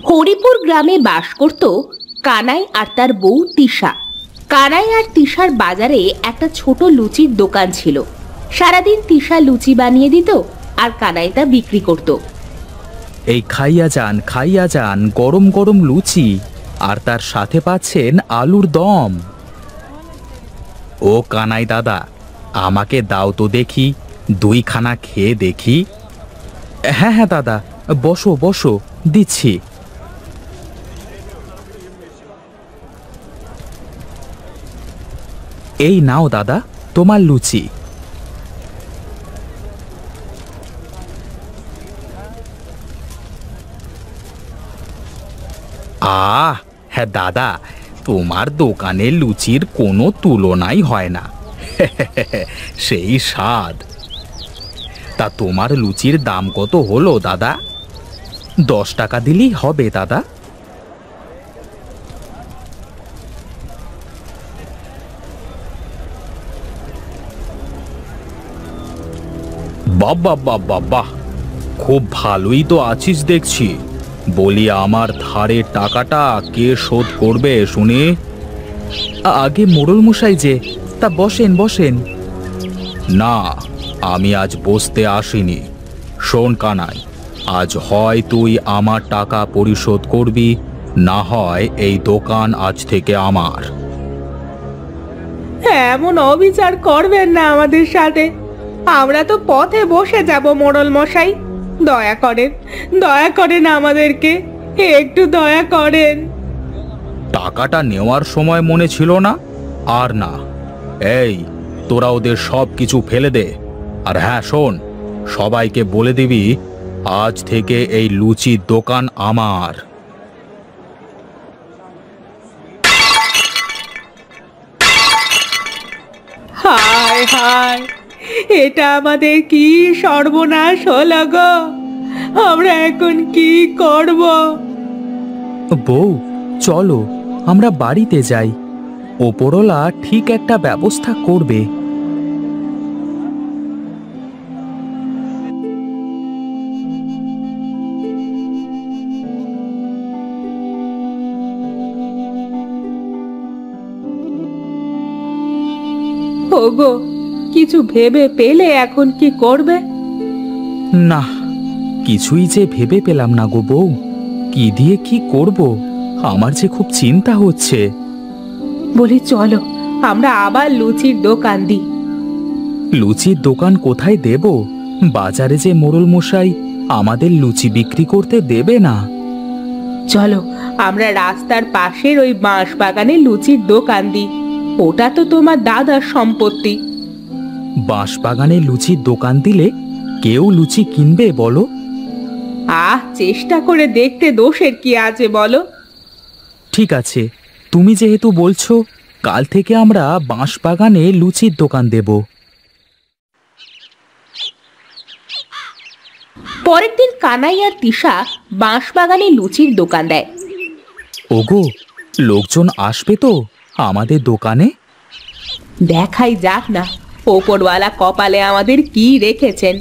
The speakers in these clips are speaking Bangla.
হরিপুর গ্রামে বাস করত কানাই আর তার বউ তিশা। কানাই আর তিশার বাজারে একটা ছোট লুচির দোকান ছিল। সারাদিন তিশা লুচি বানিয়ে দিত আর কানাই তা বিক্রি করত। এই খাইয়া যান গরম গরম লুচি, আর তার সাথে পাচ্ছেন আলুর দম। ও কানাই দাদা, আমাকে দাও তো দেখি, দুইখানা খেয়ে দেখি। হ্যাঁ হ্যাঁ দাদা, বসো বসো, দিচ্ছি। এই নাও দাদা তোমার লুচি। হ্যাঁ দাদা, তোমার দোকানের লুচির কোনো তুলনাই হয় না। সেই স্বাদ। তা তোমার লুচির দাম কত হলো দাদা? 10 টাকা দিলেই হবে দাদা। বাবা বাবা বাহ, খুব ভালোই তো আছিস দেখছি। বলি, আমার ধারের টাকাটা কে শোধ করবে শুনি? আগে মোড়ল মশাই যে, তা বসেন বসেন। না, আমি আজ বসতে আসিনি। শোন কানাই, আজ হয় তুই আমার টাকা পরিশোধ করবি, না হয় এই দোকান আজ থেকে আমার। এমন অবিচার করবেন না আমাদের সাথে, আমরা তো পথে বসে যাব মোড়ল মশাই। দয়া করেন আমাদেরকে, একটু দয়া করেন। টাকাটা নেওয়ার সময় মনে ছিল না? আর না, এই তোরা ওদের সব কিছু ফেলে দে। আর হ্যাঁ শোন, সবাইকে বলে দিবি আজ থেকে এই লুচির দোকান আমার। হায় হায়, এটা আমাদের কি সর্বনাশ হলো গো! আমরা এখন কি করব? বউ, চলো আমরা বাড়িতে যাই। ওপরওয়ালা ঠিক একটা ব্যবস্থা করবে। ওগো, কিছু ভেবে পেলে এখন কি করবে? না, কিছুই যে ভেবে পেলাম না গো বউ। কি দিয়ে কি করব, আমার যে খুব চিন্তা হচ্ছে। বলি চলো আমরা আবার লুচির দোকান দিই। লুচির দোকান কোথায় দেব? বাজারে যে মোড়ল মশাই আমাদের লুচি বিক্রি করতে দেবে না। চলো আমরা রাস্তার পাশের ওই বাঁশ বাগানে লুচির দোকান দিই, ওটা তো তোমার দাদার সম্পত্তি। বাঁশবাগানে লুচির দোকান দিলে কেউ লুচি কিনবে বলো? চেষ্টা করে দেখতে দোষের কি আছে বলো? ঠিক আছে, তুমি যেহেতু বলছো, কাল থেকে আমরা বাঁশবাগানে লুচির দোকান দেব। পরের দিন কানাই আর তিশা বাঁশবাগানে লুচির দোকান দেয়। ওগো, লোকজন আসবে তো আমাদের দোকানে? দেখাই যাক না, ওপরওয়ালা কপালে আমাদের কি রেখেছেন।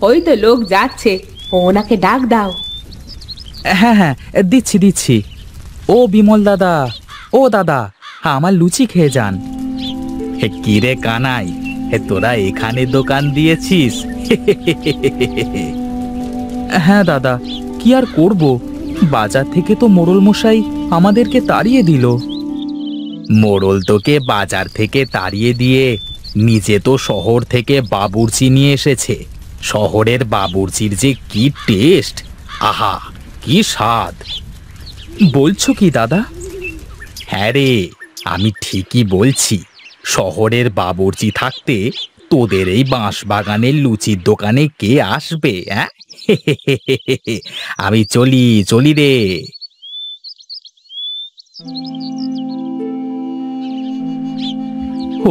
ওই তো লোক যাচ্ছে, ওনাকে ডাক দাও। হ্যাঁ হ্যাঁ, দিচ্ছি দিচ্ছি। ও বিমল দাদা, ও দাদা, আমার লুচি খেয়ে যান। কি রে কানাই, তোরা এখানে দোকান দিয়েছিস? হ্যাঁ দাদা, কি আর করব, বাজার থেকে তো মোড়ল মশাই আমাদেরকে তাড়িয়ে দিল। মোড়ল তোকে বাজার থেকে তাড়িয়ে দিয়ে নিজে তো শহর থেকে বাবুর্চি নিয়ে এসেছে। শহরের বাবুর্চির যে কি টেস্ট, আহা কি স্বাদ! বলছো কি দাদা? হ্যাঁ রে, আমি ঠিকই বলছি। শহরের বাবুর্চি থাকতে তোদের এই বাঁশবাগানের লুচির দোকানে কে আসবে? হ্যাঁ, আমি চলি রে।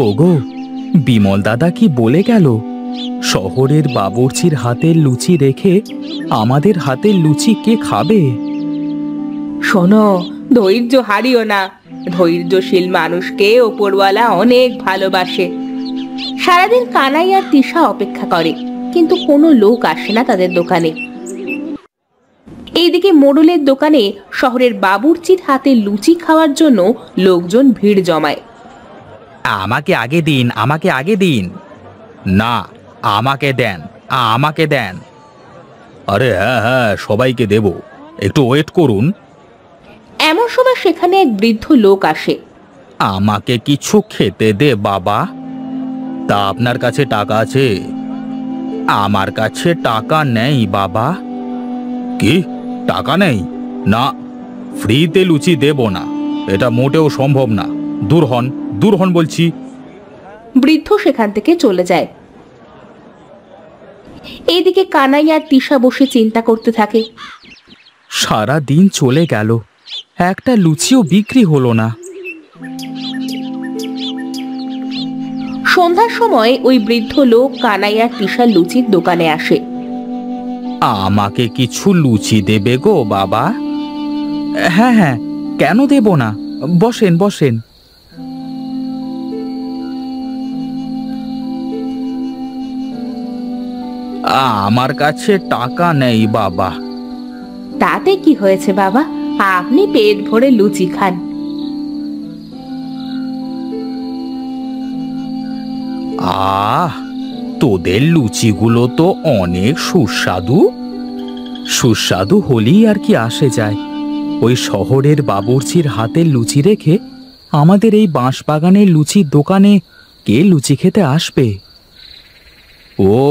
ওগো, বিমল দাদা কি বলে গেল? শহরের বাবুর্চির হাতের লুচি রেখে আমাদের হাতের লুচি কে খাবে? শোনো, ধৈর্য হারিও না। ধৈর্যশীল মানুষকে ওপরওয়ালা অনেক ভালোবাসে। সারাদিন কানাই আর তিশা অপেক্ষা করে, কিন্তু কোনো লোক আসে না তাদের দোকানে। এইদিকে মোড়লের দোকানে শহরের বাবুর্চির হাতে লুচি খাওয়ার জন্য লোকজন ভিড় জমায়। আমাকে আগে দিন, আমাকে আগে দিন। না, আমাকে দেন, আমাকে দেন। আরে হ্যাঁ হ্যাঁ, সবাইকে দেব, একটু ওয়েট করুন। এমন সময় সেখানে এক বৃদ্ধ লোক আসে। আমাকে কিছু খেতে দে বাবা। তা আপনার কাছে টাকা আছে? আমার কাছে টাকা নেই বাবা। কি, টাকা নেই? না, ফ্রিতে লুচি দেব না, এটা মোটেও সম্ভব না। দূর হন, দূর হন বলছি। বৃদ্ধ সেখান থেকে চলে যায়। এইদিকে কানাই আর তিশা বসে চিন্তা করতে থাকে। সারা দিন চলে গেল, একটা লুচিও বিক্রি হলো না। সন্ধ্যার সময় ওই বৃদ্ধ লোক কানাই আর তিশার লুচির দোকানে আসে। আমাকে কিছু লুচি দেবে গো বাবা? হ্যাঁ হ্যাঁ, কেন দেব না, বসেন বসেন। আমার কাছে টাকা নেই বাবা। তাতে কি হয়েছে বাবা, আপনি পেট ভরে লুচি খান। আহ, তোদের লুচিগুলো তো অনেক সুস্বাদু। সুস্বাদু হলেই আর কি আসে যায়, ওই শহরের বাবুর্চির হাতের লুচি রেখে আমাদের এই বাঁশবাগানের লুচির দোকানে কে লুচি খেতে আসবে? ও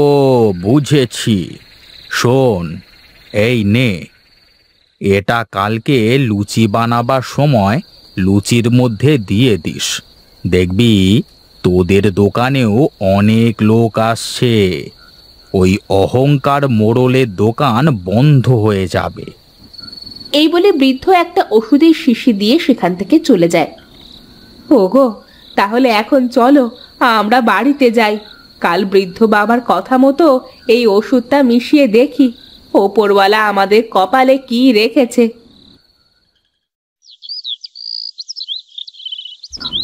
বুঝেছি, শোন, এই নে, এটা কালকে লুচি বানাবার সময় লুচির মধ্যে দিয়ে দিস। দেখবি তোদের দোকানেও অনেক লোক আসছে। ওই অহংকার মোড়লের দোকান বন্ধ হয়ে যাবে। এই বলে বৃদ্ধ একটা ওষুধের শিশি দিয়ে সেখান থেকে চলে যায়। ওগো, তাহলে এখন চলো আমরা বাড়িতে যাই। কাল বৃদ্ধ বাবার কথা মতো এই ওষুধটা মিশিয়ে দেখি ওপরওয়ালা আমাদের কপালে কি রেখেছে।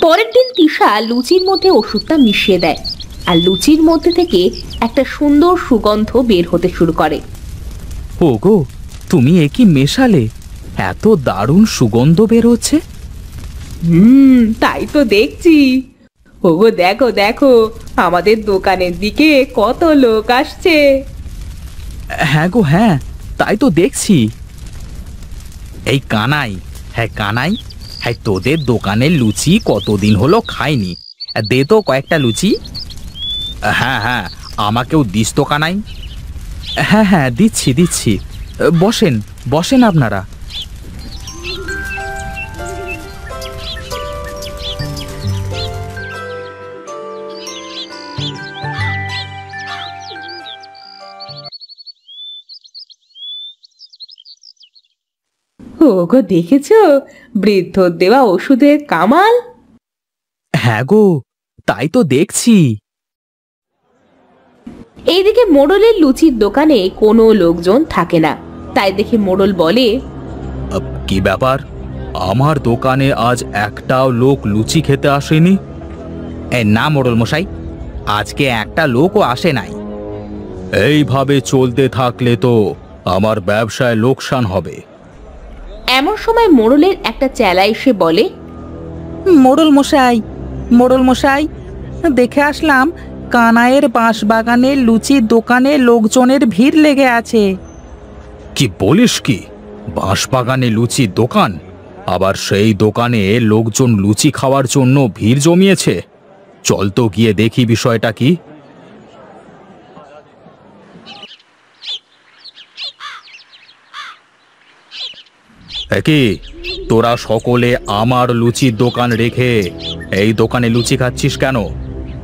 পরের দিন তিশা লুচির মধ্যে ওষুধটা মিশিয়ে দেয়, আর লুচির মধ্যে থেকে একটা সুন্দর সুগন্ধ বের হতে শুরু করে। ওগো, তুমি এ কি মেশালে? এত দারুণ সুগন্ধ বের হচ্ছে। তাই তো দেখছি। ওগো দেখো দেখো, আমাদের দোকানের দিকে কত লোক আসছে। হ্যাঁ গো হ্যাঁ, তাই তো দেখছি। এই কানাই, হ্যাঁ কানাই, হ্যাঁ তোদের দোকানের লুচি কতদিন হলো খাইনি, দে তো কয়েকটা লুচি। হ্যাঁ হ্যাঁ, আমাকেও দিস তো কানাই। হ্যাঁ হ্যাঁ, দিচ্ছি দিচ্ছি, বসেন বসেন আপনারা। ওগো দেখেছো বৃদ্ধর দেওয়া ওষুধের কামাল? হ্যাঁ গো, তাই তো দেখছি। এইদিকে মোড়লের লুচির দোকানে কোনো লোকজন থাকে না। তাই দেখে মোড়ল বলে, কি ব্যাপার, আমার দোকানে আজ একটাও লোক লুচি খেতে আসেনি? না মোড়ল মশাই, আজকে একটা লোকও আসে নাই। এইভাবে চলতে থাকলে তো আমার ব্যবসায় লোকসান হবে। এমন সময় মোড়লের একটা চেলা এসে বলে, মোড়ল মশাই, মোড়ল মশাই, দেখে আসলাম কানাইয়ের বাঁশবাগানের লুচির দোকানে লোকজনের ভিড় লেগে আছে। কি বলিস কি, বাঁশবাগানে লুচির দোকান? আবার সেই দোকানে লোকজন লুচি খাওয়ার জন্য ভিড় জমিয়েছে? চল তো গিয়ে দেখি বিষয়টা কি। কি, তোরা সকলে আমার লুচির দোকান রেখে এই দোকানে লুচি খাচ্ছিস কেন?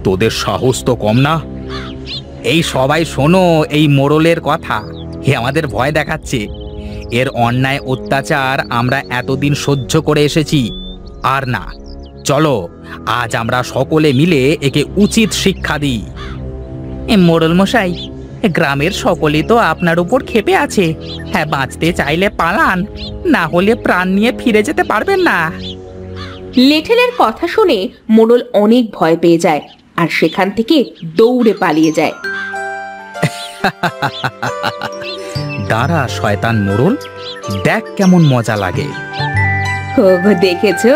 তোদের সাহস তো কম না? এই সবাই শোনো এই মোড়লের কথা, হে আমাদের ভয় দেখাচ্ছে। এর অন্যায় অত্যাচার আমরা এতদিন সহ্য করে এসেছি, আর না, চলো আজ আমরা সকলে মিলে একে উচিত শিক্ষা দিই। মোড়ল মশাই, গ্রামের সকলেই তো আপনার উপর ক্ষেপে আছে। হ্যাঁ, বাঁচতে চাইলে পালান, না হলে প্রাণ নিয়ে ফিরে যেতে পারবেন না। লেঠেলের কথা শুনে মোড়ল অনেক ভয় পেয়ে যায় আর সেখান থেকে দৌড়ে পালিয়ে যায়। দাঁড়া শয়তান মোড়ল, দেখ কেমন মজা লাগে। ওগো দেখেছো,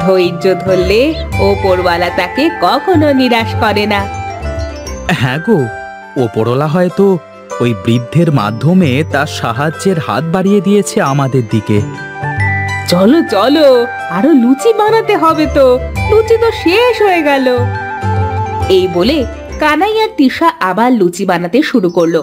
ধৈর্য ধরলে ওপরওয়ালা তাকে কখনো নিরাশ করে না। হ্যাঁ গো, ওপরওয়ালা হয়তো ওই বৃদ্ধের মাধ্যমে তার সাহায্যের হাত বাড়িয়ে দিয়েছে আমাদের দিকে। চলো চলো, আরো লুচি বানাতে হবে তো, লুচি তো শেষ হয়ে গেল। এই বলে কানাই আর তিশা আবার লুচি বানাতে শুরু করলো।